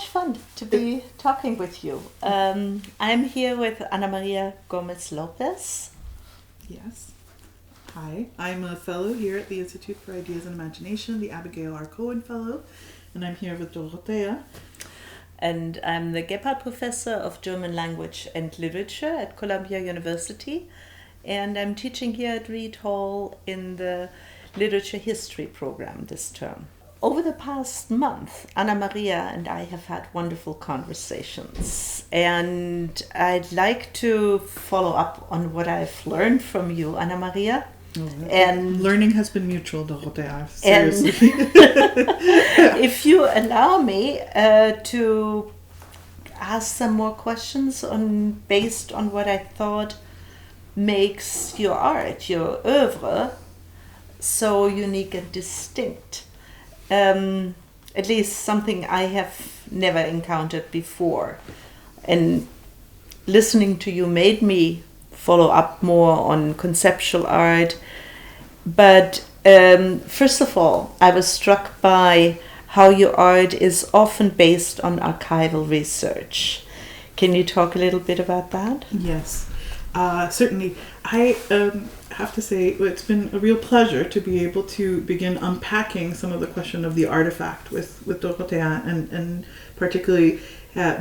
much fun to be talking with you. I'm here with María Gómez López. Yes. Hi, I'm a fellow here at the Institute for Ideas and Imagination, the Abigail R. Cohen Fellow, and I'm here with Dorothea. And I'm the Gebhard Professor of German Language and Literature at Columbia University. And I'm teaching here at Reed Hall in the Literature History program this term. Over the past month, Anna Maria and I have had wonderful conversations. And I'd like to follow up on what I've learned from you, Anna Maria. And learning has been mutual, Dorothea. Seriously. If you allow me to ask some more questions based on what I thought makes your art, your oeuvre, so unique and distinct. At least something I have never encountered before. And listening to you made me follow up more on conceptual art. But first of all, I was struck by how your art is often based on archival research. Can you talk a little bit about that? Yes, certainly. I have to say it's been a real pleasure to be able to begin unpacking some of the question of the artifact with Dorothea, and particularly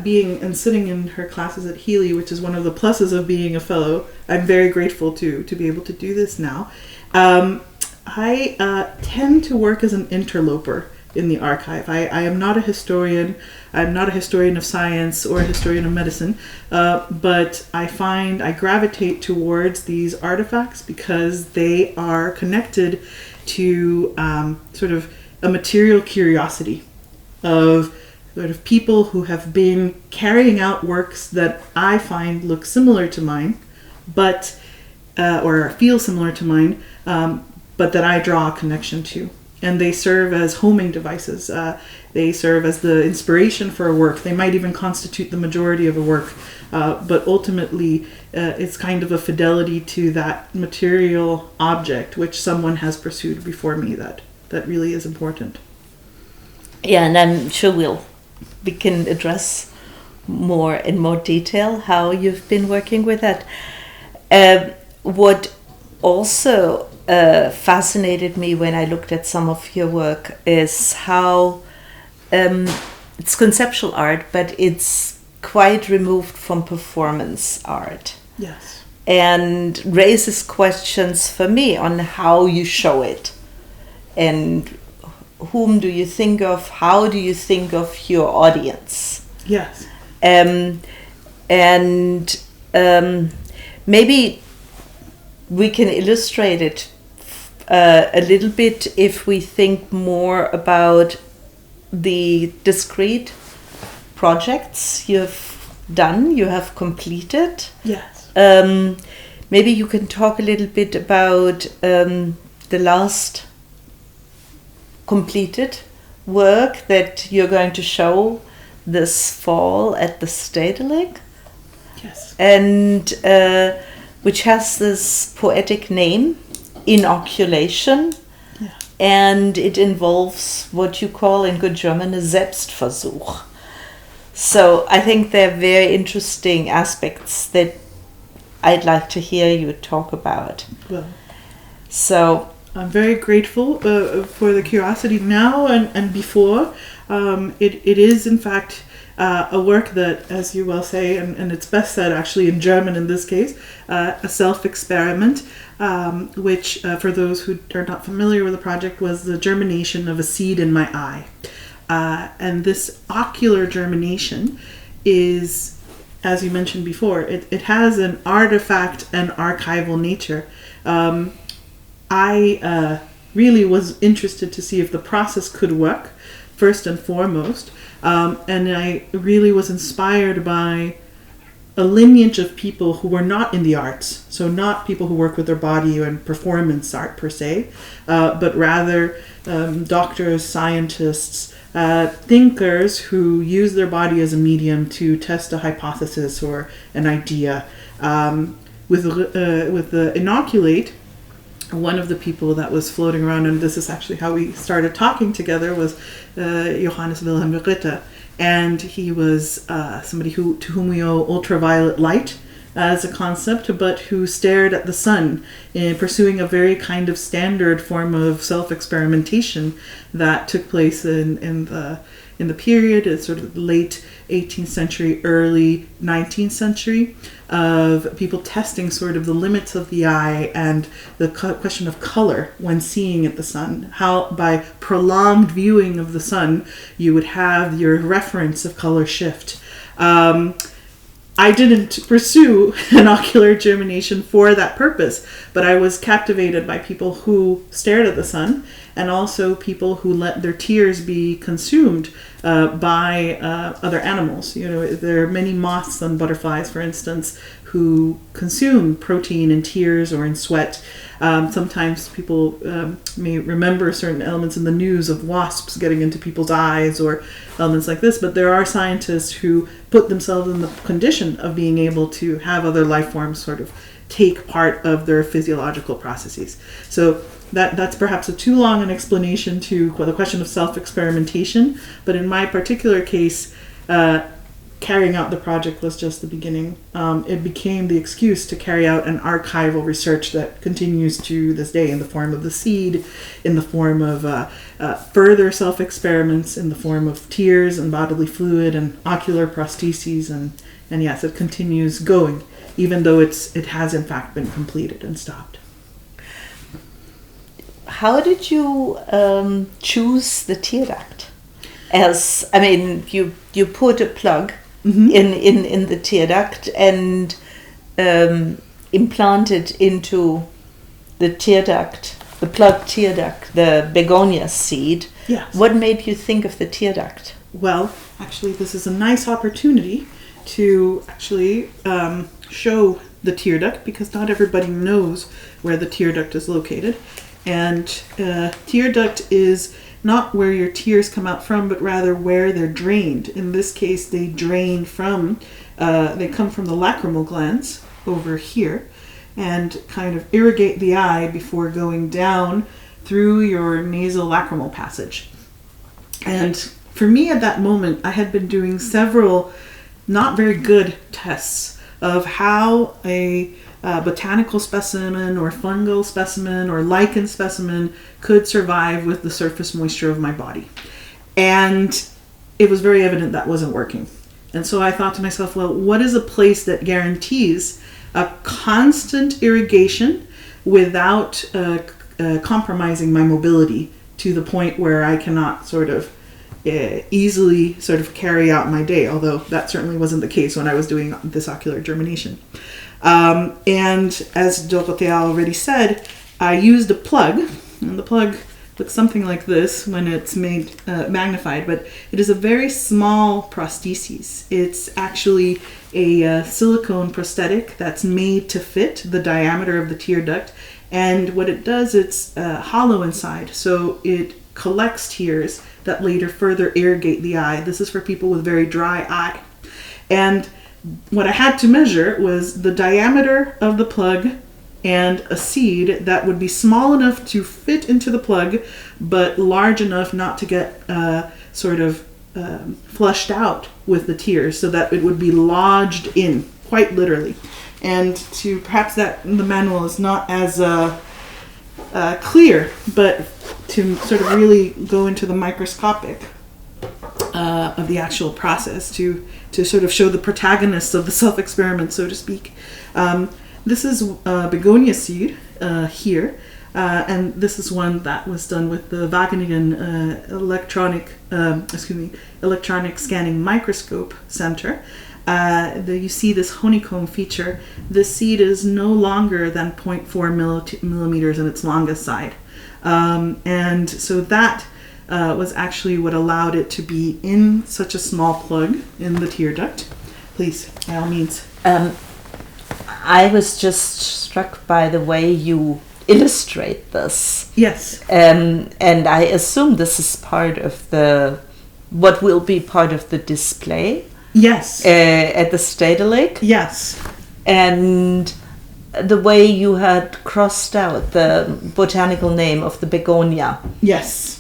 being and sitting in her classes at Healy, which is one of the pluses of being a fellow. I'm very grateful to be able to do this now. I tend to work as an interloper in the archive. I am not a historian. I'm not a historian of science or a historian of medicine, but I find I gravitate towards these artifacts because they are connected to sort of a material curiosity of sort of people who have been carrying out works that I find look similar to mine, but or feel similar to mine, but that I draw a connection to. And they serve as homing devices. They serve as the inspiration for a work. They might even constitute the majority of a work. But ultimately, it's kind of a fidelity to that material object which someone has pursued before me that really is important. Yeah, and I'm sure we can address more in more detail how you've been working with that. What also fascinated me when I looked at some of your work is how it's conceptual art, but it's quite removed from performance art. Yes. And raises questions for me on how you show it. And whom do you think of? How do you think of your audience? Yes. Maybe we can illustrate it a little bit if we think more about the discrete projects you have completed. Yes. Maybe you can talk a little bit about the last completed work that you're going to show this fall at the Stedelijk. Yes. And which has this poetic name, Inoculation, yeah. And it involves what you call in good German a Selbstversuch. So I think they're very interesting aspects that I'd like to hear you talk about. Well, so I'm very grateful for the curiosity now and before. It is in fact a work that, as you well say, and it's best said actually in German in this case, a self-experiment, which for those who are not familiar with the project was the germination of a seed in my eye. And this ocular germination is, as you mentioned before, it has an artifact and archival nature. I really was interested to see if the process could work, first and foremost. And I really was inspired by a lineage of people who were not in the arts, so not people who work with their body and performance art per se, but rather doctors, scientists, thinkers who use their body as a medium to test a hypothesis or an idea. With the Inoculate, one of the people that was floating around, and this is actually how we started talking together, was Johannes Wilhelm Ritter. and he was somebody to whom we owe ultraviolet light as a concept, but who stared at the sun in pursuing a very kind of standard form of self-experimentation that took place in the period, it's sort of late 18th century, early 19th century, of people testing sort of the limits of the eye and the question of color when seeing at the sun. How by prolonged viewing of the sun you would have your reference of color shift. I didn't pursue an ocular germination for that purpose, but I was captivated by people who stared at the sun, and also people who let their tears be consumed by other animals. You know, there are many moths and butterflies, for instance, who consume protein in tears or in sweat. Sometimes people may remember certain elements in the news of wasps getting into people's eyes or elements like this, but there are scientists who put themselves in the condition of being able to have other life forms sort of take part of their physiological processes. So that's perhaps a too long an explanation to the question of self-experimentation, but in my particular case, carrying out the project was just the beginning. It became the excuse to carry out an archival research that continues to this day in the form of the seed, in the form of further self-experiments, in the form of tears and bodily fluid and ocular prostheses, and yes, it continues going, even though it has in fact been completed and stopped. How did you choose the tear duct? As I mean, you put a plug in the tear duct and implanted into the tear duct, the plugged tear duct, the begonia seed. Yes. What made you think of the tear duct? Well, actually, this is a nice opportunity to actually show the tear duct, because not everybody knows where the tear duct is located. And tear duct is not where your tears come out from, but rather where they're drained. In this case, they drain from, they come from the lacrimal glands over here and kind of irrigate the eye before going down through your nasal lacrimal passage. And for me at that moment, I had been doing several not very good tests of how a botanical specimen or fungal specimen or lichen specimen could survive with the surface moisture of my body. And it was very evident that wasn't working. And so I thought to myself, well, what is a place that guarantees a constant irrigation without compromising my mobility to the point where I cannot sort of easily sort of carry out my day, although that certainly wasn't the case when I was doing this ocular germination. And as Dorothea already said, I used a plug, and the plug looks something like this when it's made magnified, but it is a very small prosthesis. It's actually a silicone prosthetic that's made to fit the diameter of the tear duct, and what it does, it's hollow inside, so it collects tears that later further irrigate the eye. This is for people with very dry eye. And what I had to measure was the diameter of the plug and a seed that would be small enough to fit into the plug, but large enough not to get flushed out with the tears, so that it would be lodged in, quite literally. And to perhaps that the manual is not as clear, but to sort of really go into the microscopic of the actual process to sort of show the protagonists of the self-experiment, so to speak. This is begonia seed here, and this is one that was done with the Wageningen electronic scanning microscope center. You see this honeycomb feature. This seed is no longer than 0.4 millimeters in its longest side. And so that was actually what allowed it to be in such a small plug in the tear duct. Please, by all means. I was just struck by the way you illustrate this. Yes. And I assume this is part of what will be part of the display. Yes. At the Stedelijk. Yes. And the way you had crossed out the botanical name of the begonia. Yes.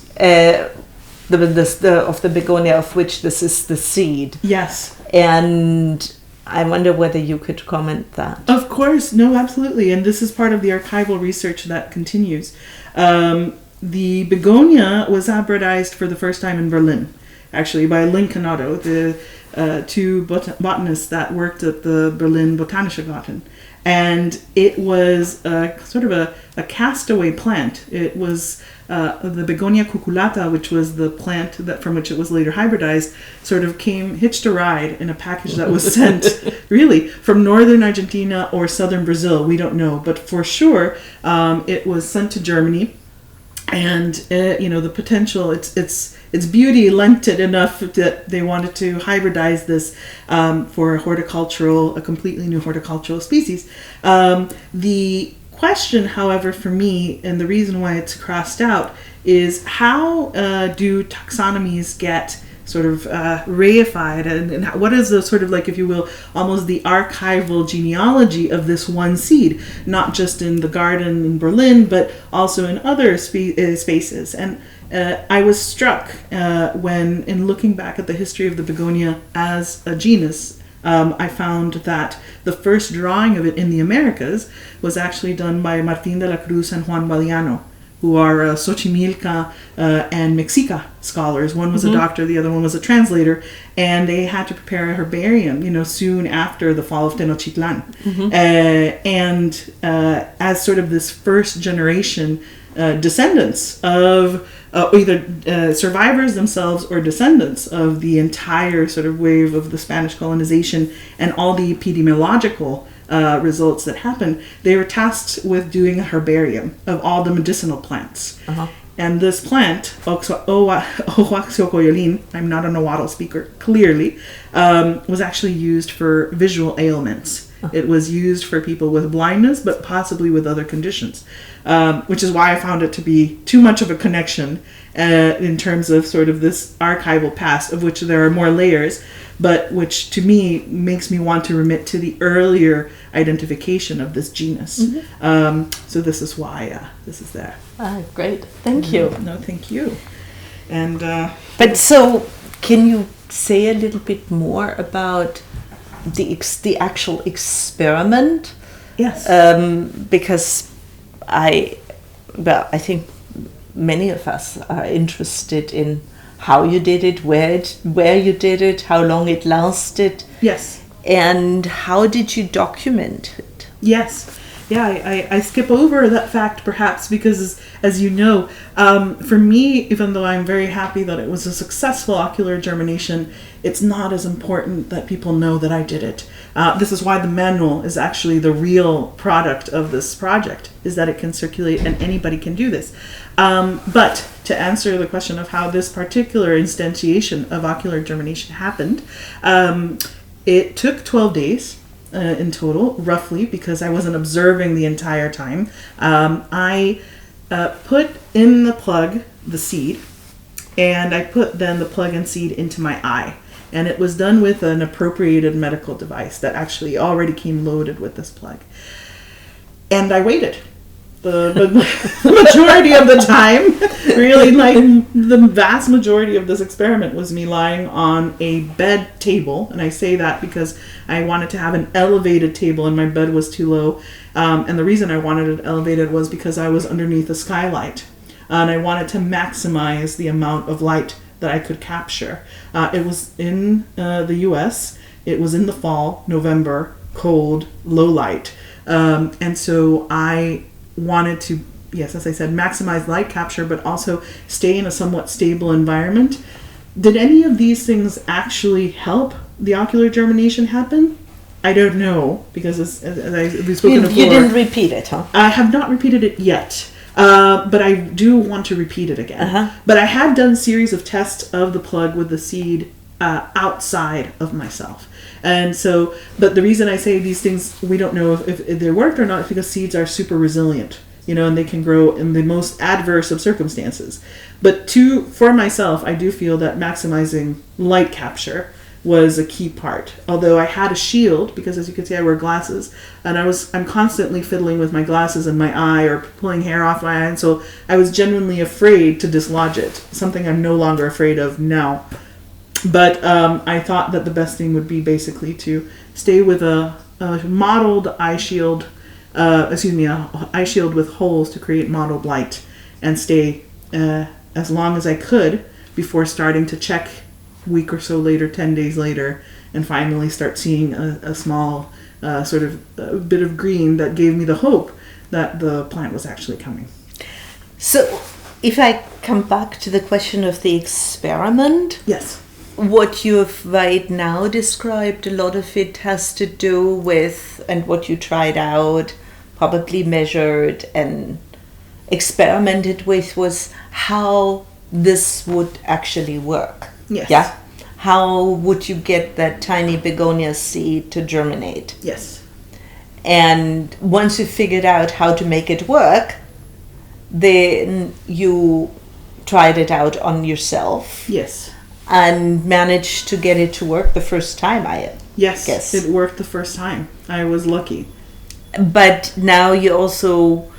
of the begonia of which this is the seed. Yes. And I wonder whether you could comment that. Of course. No, absolutely. And this is part of the archival research that continues. The begonia was hybridized for the first time in Berlin, actually, by Linkenauto, the two botanists that worked at the Berlin Botanische Garten. And it was sort of a castaway plant. It was the Begonia cuculata, which was the plant that from which it was later hybridized, sort of hitched a ride in a package that was sent, really, from northern Argentina or southern Brazil. We don't know, but for sure, it was sent to Germany. And the potential, its beauty lent it enough that they wanted to hybridize this for a completely new horticultural species. The question, however, for me, and the reason why it's crossed out, is how do taxonomies get sort of reified, and what is the sort of, like, if you will, almost the archival genealogy of this one seed, not just in the garden in Berlin, but also in other spaces. And I was struck when, in looking back at the history of the begonia as a genus, I found that the first drawing of it in the Americas was actually done by Martín de la Cruz and Juan Baliano, who are Xochimilca and Mexica scholars. One was a doctor, the other one was a translator, and they had to prepare a herbarium, soon after the fall of Tenochtitlan. And as sort of this first generation descendants of either survivors themselves or descendants of the entire sort of wave of the Spanish colonization and all the epidemiological results that happened, they were tasked with doing a herbarium of all the medicinal plants. And this plant, Ohuaxiocoyolin, I'm not a Nahuatl speaker, clearly, was actually used for visual ailments. It was used for people with blindness, but possibly with other conditions, which is why I found it to be too much of a connection in terms of sort of this archival past, of which there are more layers, but which to me makes me want to remit to the earlier identification of this genus. So this is why this is there. Great, thank you. No, thank you. And but so, can you say a little bit more about the actual experiment? Yes. Because I think many of us are interested in how you did it, where you did it, how long it lasted. Yes. And how did you document it? Yes. Yeah, I skip over that fact perhaps because, as you know, for me, even though I'm very happy that it was a successful ocular germination, it's not as important that people know that I did it. This is why the manual is actually the real product of this project, is that it can circulate and anybody can do this. But to answer the question of how this particular instantiation of ocular germination happened, it took 12 days. In total, roughly, because I wasn't observing the entire time. I put in the plug the seed, and I put then the plug and seed into my eye. And it was done with an appropriated medical device that actually already came loaded with this plug. And I waited. The majority of the time, really, like the vast majority of this experiment was me lying on a bed table. And I say that because I wanted to have an elevated table and my bed was too low. And the reason I wanted it elevated was because I was underneath a skylight. And I wanted to maximize the amount of light that I could capture. It was in the US. It was in the fall, November, cold, low light. And so I wanted to, yes, as I said, maximize light capture, but also stay in a somewhat stable environment. Did any of these things actually help the ocular germination happen? I don't know, because as we've spoken before. You didn't repeat it, huh? I have not repeated it yet, but I do want to repeat it again. But I had done a series of tests of the plug with the seed outside of myself. And so, but the reason I say these things, we don't know if they worked or not, is because seeds are super resilient, and they can grow in the most adverse of circumstances. But for myself, I do feel that maximizing light capture was a key part. Although I had a shield, because as you can see I wear glasses, and I'm constantly fiddling with my glasses and my eye, or pulling hair off my eye, and so I was genuinely afraid to dislodge it, something I'm no longer afraid of now. But I thought that the best thing would be basically to stay with a modeled eye shield, a eye shield with holes to create modeled light, and stay as long as I could before starting to check a week or so later, 10 days later, and finally start seeing a small sort of a bit of green that gave me the hope that the plant was actually coming. So if I come back to the question of the experiment, yes, what you have right now described, a lot of it has to do with, and what you tried out, probably measured and experimented with, was how this would actually work. Yes. Yeah? How would you get that tiny begonia seed to germinate? Yes. And once you figured out how to make it work, then you tried it out on yourself. Yes. And managed to get it to work the first time, I Yes, guess. it worked the first time. I was lucky. But now you also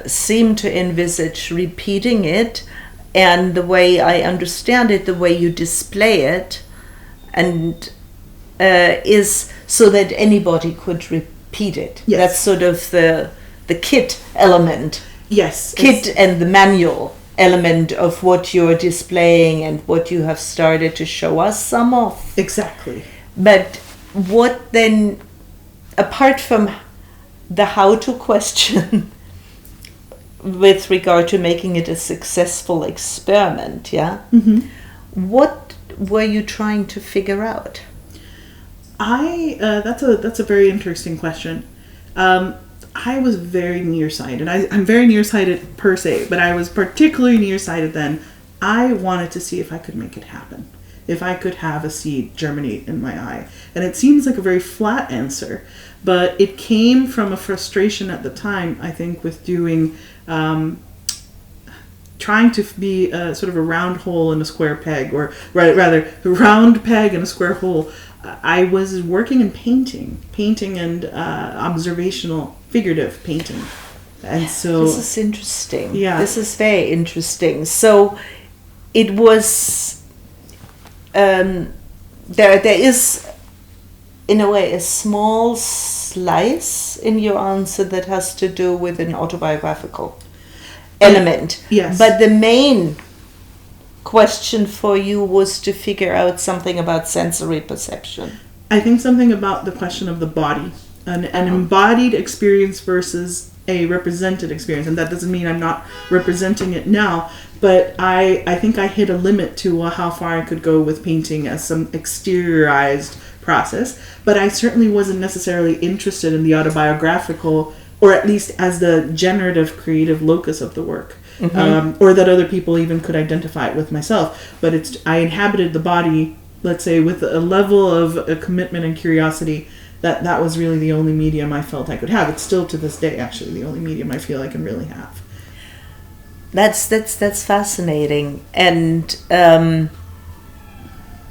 seem to envisage repeating it, and the way I understand it, the way you display it, and is so that anybody could repeat it. Yes. That's sort of the kit element. Yes. Kit and the manual element of what you're displaying and what you have started to show us some of. Exactly. But what then, apart from the how-to question with regard to making it a successful experiment, yeah? Mm-hmm. What were you trying to figure out? That's a very interesting question. I was very nearsighted. I'm very nearsighted per se, but I was particularly nearsighted then. I wanted to see if I could make it happen. If I could have a seed germinate in my eye. And it seems like a very flat answer, but it came from a frustration at the time, I think, with doing, trying to be sort of a round hole in a square peg, or rather, a round peg in a square hole. I was working in painting and observational, figurative painting. And so... This is interesting. Yeah. This is very interesting. So it was... there is, in a way, a small slice in your answer that has to do with an autobiographical element. Yes. But the main question for you was to figure out something about sensory perception. I think something about the question of the body, an embodied experience versus a represented experience. And that doesn't mean I'm not representing it now, but I think I hit a limit to how far I could go with painting as some exteriorized process. But I certainly wasn't necessarily interested in the autobiographical, or at least as the generative creative locus of the work. Mm-hmm. Or that other people even could identify it with myself. But I inhabited the body, let's say, with a level of a commitment and curiosity that was really the only medium I felt I could have. It's still to this day, actually, the only medium I feel I can really have. That's fascinating, and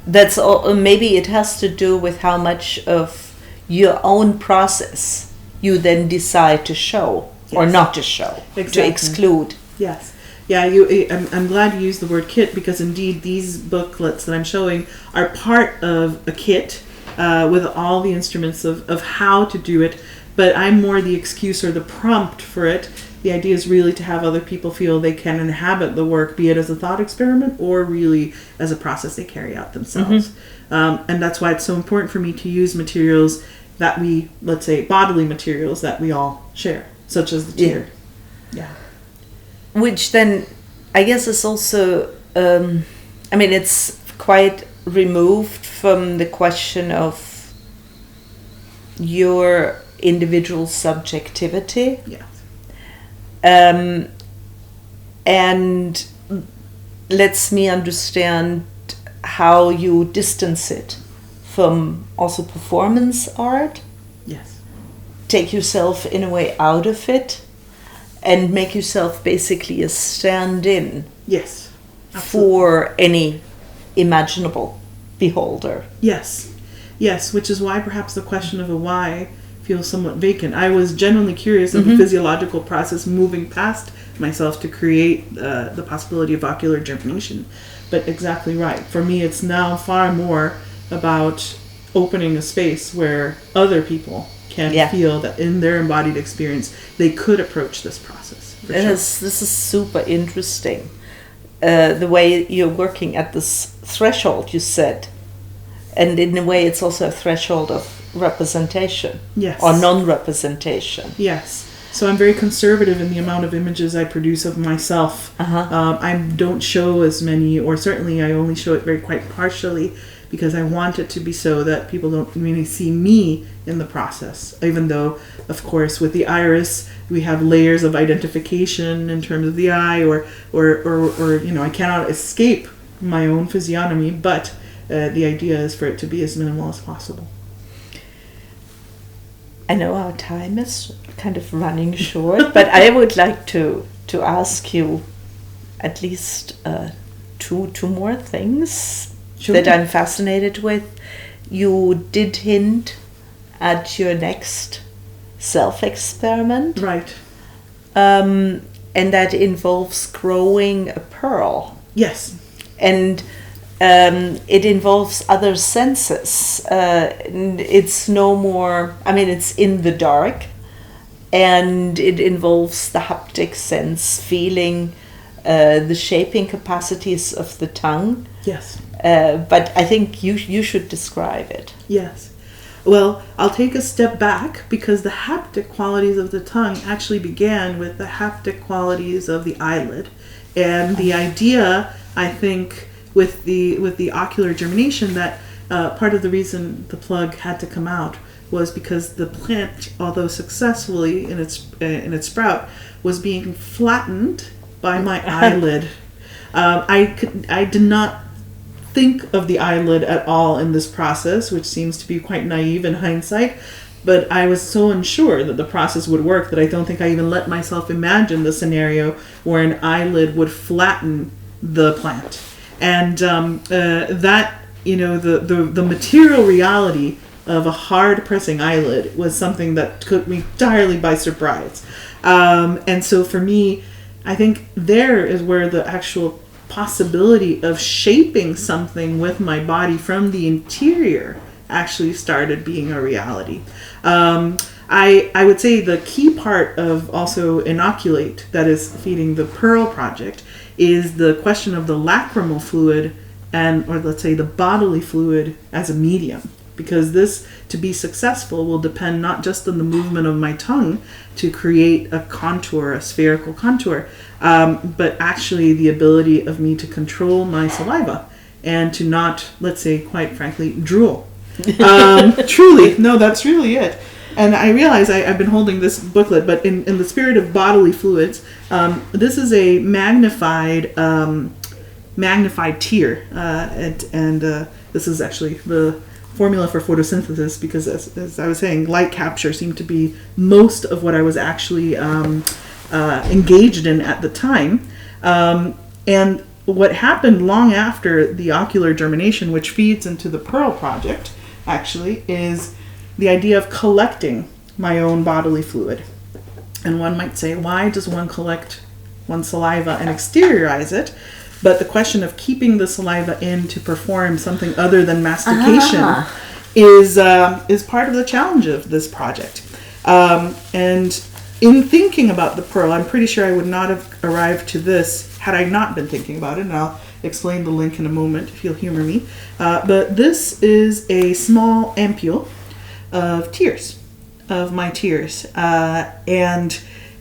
that's all. Maybe it has to do with how much of your own process you then decide to show or not to show, exactly. To exclude. Yes. Yeah, I'm glad you used the word kit, because indeed these booklets that I'm showing are part of a kit with all the instruments of how to do it, but I'm more the excuse or the prompt for it. The idea is really to have other people feel they can inhabit the work, be it as a thought experiment or really as a process they carry out themselves. Mm-hmm. And that's why it's so important for me to use materials that we, let's say, bodily materials that we all share, such as the tear. Yeah. Which then, I guess, is also, it's quite removed from the question of your individual subjectivity. Yeah. And lets me understand how you distance it from also performance art. Yes. Take yourself in a way out of it and make yourself basically a stand-in. Yes. Absolutely. For any imaginable beholder. Yes. Yes, which is why perhaps the question of a why feels somewhat vacant. I was genuinely curious of the physiological process moving past myself to create the possibility of ocular germination. But exactly right. For me, it's now far more about opening a space where other people can feel that in their embodied experience, they could approach this process. This is super interesting. The way you're working at this threshold, you said. And in a way, it's also a threshold of representation. Yes. Or non-representation. Yes. So I'm very conservative in the amount of images I produce of myself. I don't show as many, or certainly I only show it very quite partially, because I want it to be so that people don't really see me in the process. Even though, of course, with the iris, we have layers of identification in terms of the eye, or I cannot escape my own physiognomy, but the idea is for it to be as minimal as possible. I know our time is kind of running short, but I would like to ask you at least two more things that I'm fascinated with. You did hint at your next self-experiment. Right. And that involves growing a pearl. Yes. And it involves other senses. It's no more, it's in the dark, and it involves the haptic sense, feeling the shaping capacities of the tongue. Yes. But I think you should describe it. Yes. Well, I'll take a step back, because the haptic qualities of the tongue actually began with the haptic qualities of the eyelid. And the idea, I think, with the ocular germination, that part of the reason the plug had to come out was because the plant, although successfully in its sprout, was being flattened by my eyelid. I did not think of the eyelid at all in this process, which seems to be quite naive in hindsight. But I was so unsure that the process would work that I don't think I even let myself imagine the scenario where an eyelid would flatten the plant. And that, the material reality of a hard pressing eyelid was something that took me entirely by surprise. And so for me, I think there is where the actual possibility of shaping something with my body from the interior actually started being a reality. I would say the key part of also Inoculate, that is feeding the Pearl project, is the question of the lacrimal fluid or let's say the bodily fluid as a medium. Because this, to be successful, will depend not just on the movement of my tongue to create a contour, a spherical contour, but actually the ability of me to control my saliva and to not, let's say, quite frankly, drool. Truly, no, that's really it. And I realize I've been holding this booklet, but in the spirit of bodily fluids, this is a magnified tear, and this is actually the formula for photosynthesis, because as I was saying, light capture seemed to be most of what I was actually engaged in at the time. And what happened long after the ocular germination, which feeds into the Pearl project, actually, is the idea of collecting my own bodily fluid. And one might say, why does one collect one's saliva and exteriorize it? But the question of keeping the saliva in to perform something other than mastication is part of the challenge of this project. And in thinking about the Pearl, I'm pretty sure I would not have arrived to this had I not been thinking about it. And I'll explain the link in a moment if you'll humor me. But this is a small ampule of tears, of my tears. And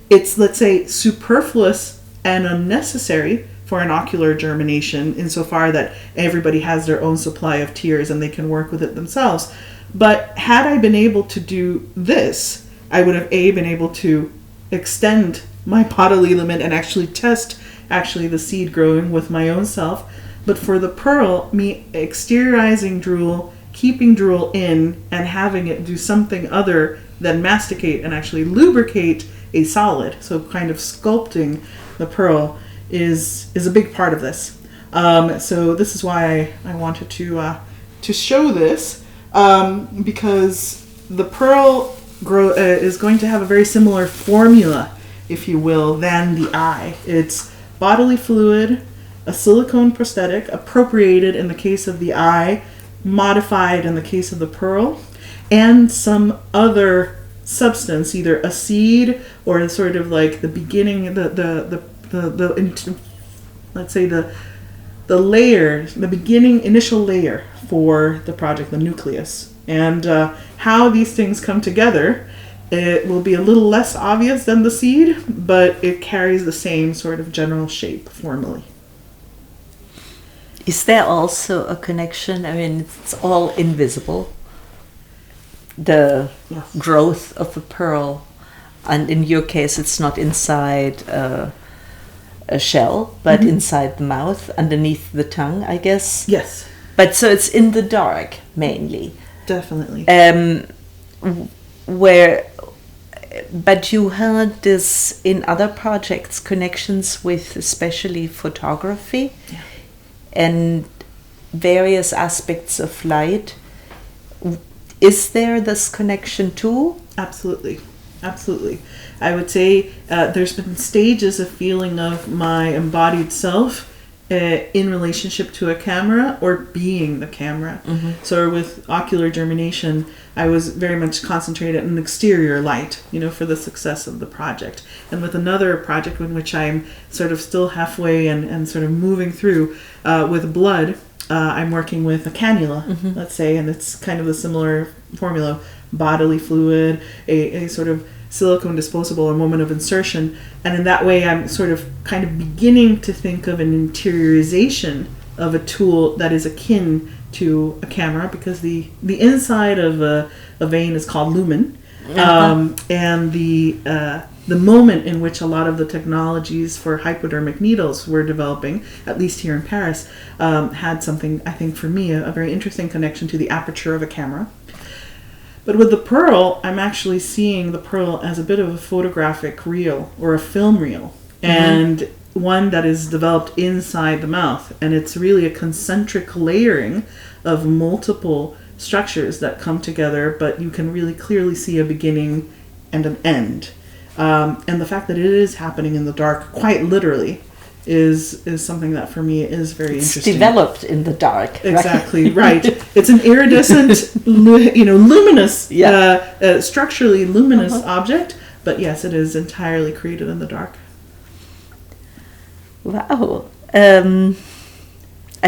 it's, let's say, superfluous and unnecessary for an ocular germination, insofar that everybody has their own supply of tears and they can work with it themselves. But had I been able to do this, I would have been able to extend my bodily limit and actually test the seed growing with my own self. But for the Pearl, me exteriorizing drool, keeping drool in, and having it do something other than masticate and actually lubricate a solid, so kind of sculpting the Pearl, is a big part of this. So this is why I wanted to to show this because the pearl is going to have a very similar formula, if you will, than the eye. It's bodily fluid, a silicone prosthetic, appropriated in the case of the eye, modified in the case of the pearl, and some other substance, either a seed or sort of like the beginning, let's say the layer, the beginning initial layer for the project, the nucleus. And how these things come together, it will be a little less obvious than the seed, but it carries the same sort of general shape formally. Is there also a connection? I mean, it's all invisible. The growth of a pearl, and in your case, it's not inside a shell, but inside the mouth, underneath the tongue, I guess. Yes. But so it's in the dark mainly. Definitely. But you had this in other projects, connections with especially photography and various aspects of light. Is there this connection too? Absolutely. I would say there's been stages of feeling of my embodied self in relationship to a camera or being the camera. So with ocular germination, I was very much concentrated on exterior light, for the success of the project. And with another project in which I'm sort of still halfway and sort of moving through with blood, I'm working with a cannula, let's say, and it's kind of a similar formula: bodily fluid, a sort of silicone disposable, a moment of insertion. And in that way, I'm sort of kind of beginning to think of an interiorization of a tool that is akin to a camera, because the inside of a vein is called lumen. And the moment in which a lot of the technologies for hypodermic needles were developing, at least here in Paris, had something, I think, for me, a very interesting connection to the aperture of a camera. But with the pearl, I'm actually seeing the pearl as a bit of a photographic reel or a film reel, and one that is developed inside the mouth. And it's really a concentric layering of multiple structures that come together, but you can really clearly see a beginning and an end. And the fact that it is happening in the dark, quite literally, is something that for me is very interesting. It's developed in the dark. Exactly, right. It's an iridescent, luminous, structurally luminous object, but yes, it is entirely created in the dark. Wow. I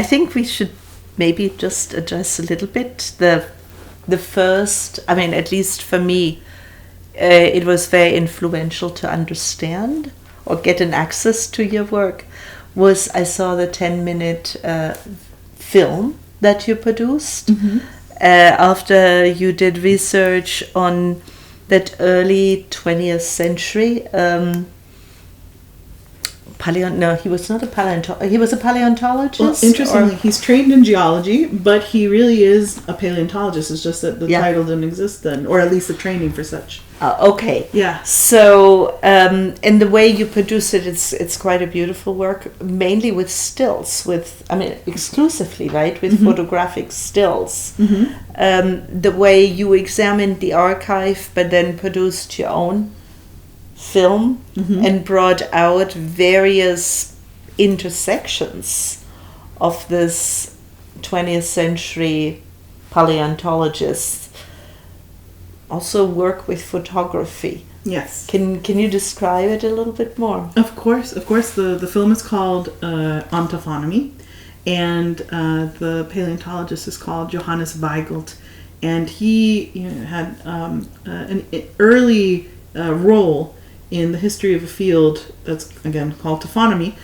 think we should maybe just address a little bit the first, I mean, at least for me, it was very influential to understand or get an access to your work, was I saw the 10-minute film that you produced after you did research on that early 20th century he was not a paleontologist. He was a paleontologist. Well, interestingly, he's trained in geology, but he really is a paleontologist. It's just that the title didn't exist then, or at least the training for such. Okay. Yeah. So, in the way you produce it, it's quite a beautiful work, mainly with stills, exclusively, right, with photographic stills. The way you examined the archive, but then produced your own film and brought out various intersections of this 20th century paleontologists. Also work with photography. Yes. Can you describe it a little bit more? Of course. The film is called Ontophonomy, and the paleontologist is called Johannes Weigelt, and he had an early role in the history of a field that's, again, called taphonomy,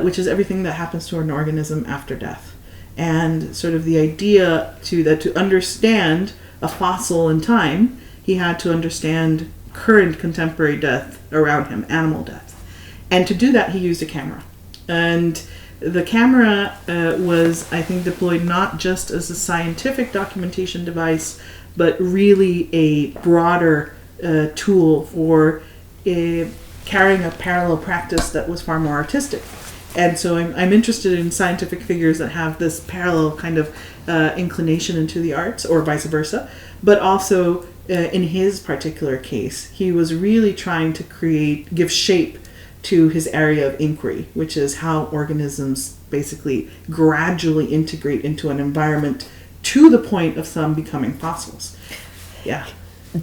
which is everything that happens to an organism after death. And sort of the idea to understand a fossil in time, he had to understand current contemporary death around him, animal death. And to do that, he used a camera. And the camera was, I think, deployed not just as a scientific documentation device, but really a broader tool for carrying a parallel practice that was far more artistic. And so I'm interested in scientific figures that have this parallel kind of inclination into the arts, or vice versa. But also, in his particular case, he was really trying to give shape to his area of inquiry, which is how organisms basically gradually integrate into an environment to the point of some becoming fossils. Yeah.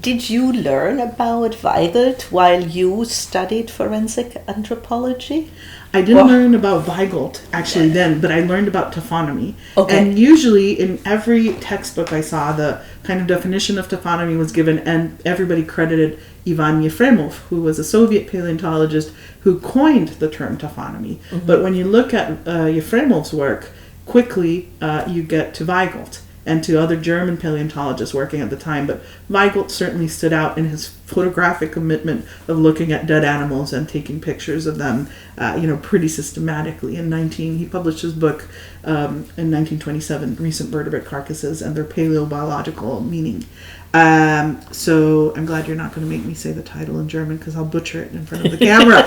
Did you learn about Weigelt while you studied forensic anthropology? I didn't learn about Weigelt actually then, but I learned about taphonomy. Okay. And usually in every textbook I saw, the kind of definition of taphonomy was given, and everybody credited Ivan Yefremov, who was a Soviet paleontologist who coined the term taphonomy. Mm-hmm. But when you look at Yefremov's work, quickly you get to Weigelt and to other German paleontologists working at the time. But Weigelt certainly stood out in his photographic commitment of looking at dead animals and taking pictures of them, pretty systematically. He published his book in 1927, Recent Vertebrate Carcasses and Their Paleobiological Meaning. So I'm glad you're not going to make me say the title in German, because I'll butcher it in front of the camera.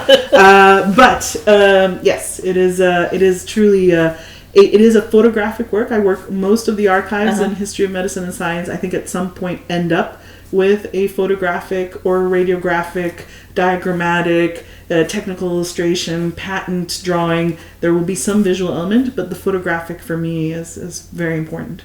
But yes, it is truly... It is a photographic work. I work most of the archives in history of medicine and science. I think at some point end up with a photographic or radiographic, diagrammatic, technical illustration, patent drawing. There will be some visual element, but the photographic for me is very important.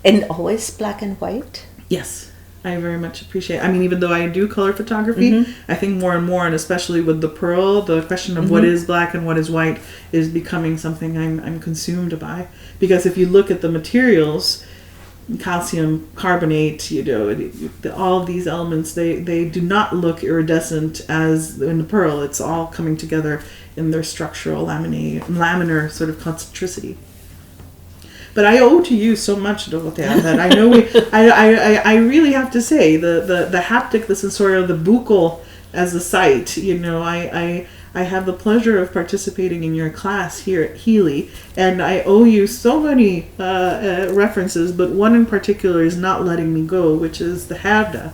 And always black and white? Yes. I very much appreciate it. I mean, even though I do color photography, I think more and more, and especially with the Pearl, the question of what is black and what is white is becoming something I'm consumed by. Because if you look at the materials, calcium carbonate, all of these elements, they do not look iridescent as in the Pearl. It's all coming together in their structural laminar sort of concentricity. But I owe to you so much, Dorothea, that I know I really have to say the haptic, the sensorial, the buccal as a site. I have the pleasure of participating in your class here at Healy, and I owe you so many references, but one in particular is not letting me go, which is the Herder.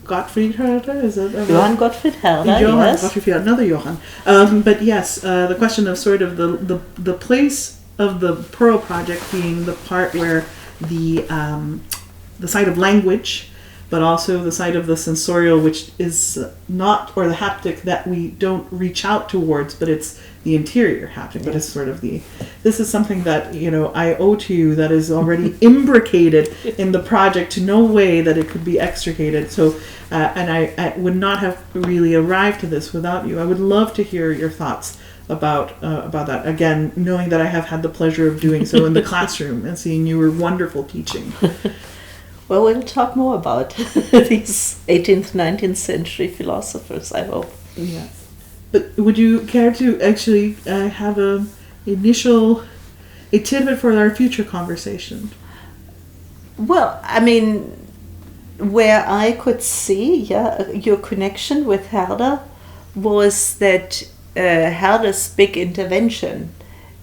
Gottfried Herder? Is it Johann Gottfried Herder, Johann yes. Gottfried, another Johann. But yes, the question of sort of the place of the Pearl project being the part where the site of language, but also the site of the sensorial, which is not, or the haptic that we don't reach out towards, but it's the interior haptic. But it's sort of this is something that I owe to you, that is already imbricated in the project to no way that it could be extricated. So and I would not have really arrived to this without you. I would love to hear your thoughts about that, again, knowing that I have had the pleasure of doing so in the classroom and seeing you were wonderful teaching. Well, we'll talk more about these 18th, 19th century philosophers, I hope. Yes. But would you care to actually have a tidbit for our future conversation? Well, I mean, where I could see your connection with Herder was that Herder's big intervention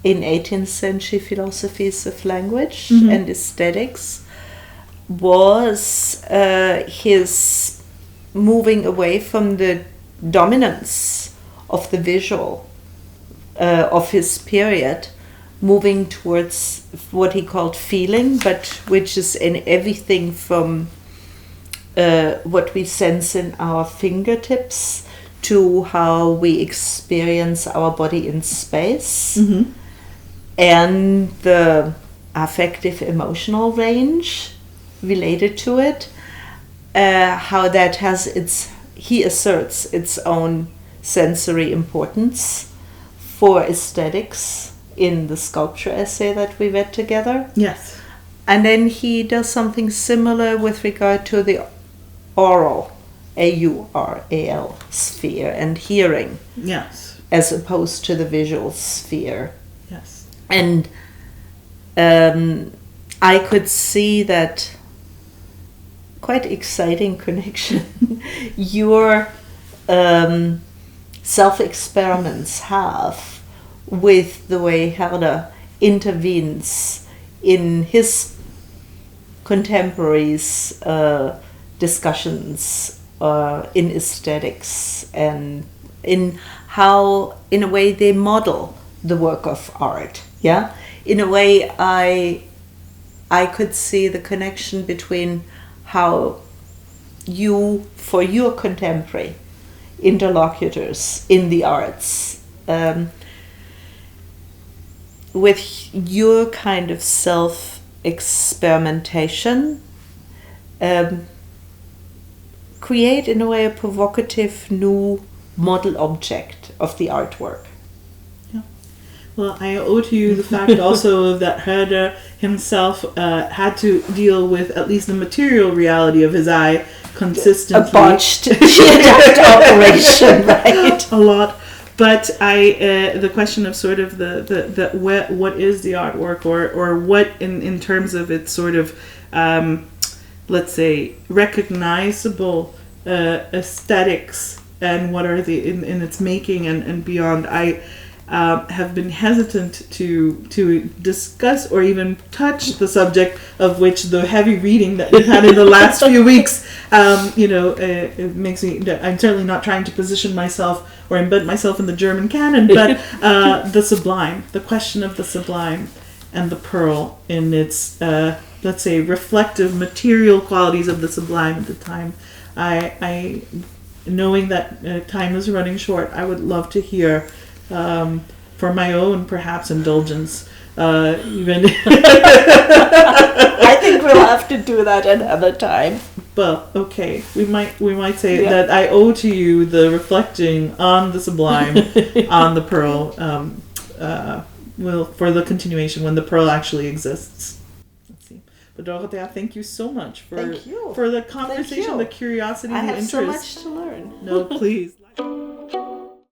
in 18th century philosophies of language and aesthetics was his moving away from the dominance of the visual of his period, moving towards what he called feeling, but which is in everything from what we sense in our fingertips to how we experience our body in space, and the affective emotional range related to it, how that has he asserts its own sensory importance for aesthetics in the sculpture essay that we read together. Yes. And then he does something similar with regard to the aural, AURAL sphere, and hearing. Yes. As opposed to the visual sphere. Yes. And I could see that quite exciting connection your self-experiments have with the way Herder intervenes in his contemporaries' discussions in aesthetics and in how, in a way, they model the work of art. Yeah, in a way, I could see the connection between how you, for your contemporary interlocutors in the arts, with your kind of self-experimentation, create in a way a provocative new model object of the artwork. Yeah. Well, I owe to you the fact also that Herder himself had to deal with at least the material reality of his eye consistently. A botched operation, right? A lot. But the question of sort of the what is the artwork, or what in terms of its sort of let's say recognizable aesthetics, and what are the in its making and beyond. I have been hesitant to discuss or even touch the subject of which the heavy reading that we've had in the last few weeks, it makes me. I'm certainly not trying to position myself or embed myself in the German canon, but the sublime, the question of the sublime and the pearl in its, let's say, reflective material qualities of the sublime at the time. I knowing that time is running short, I would love to hear, for my own perhaps indulgence, even. I think we'll have to do that another time. Well, okay, we might say that I owe to you the reflecting on the sublime, on the pearl, for the continuation when the pearl actually exists. Let's see. But Dorothea, thank you so much for the conversation, the curiosity, the interest. I have so much to learn. No, please.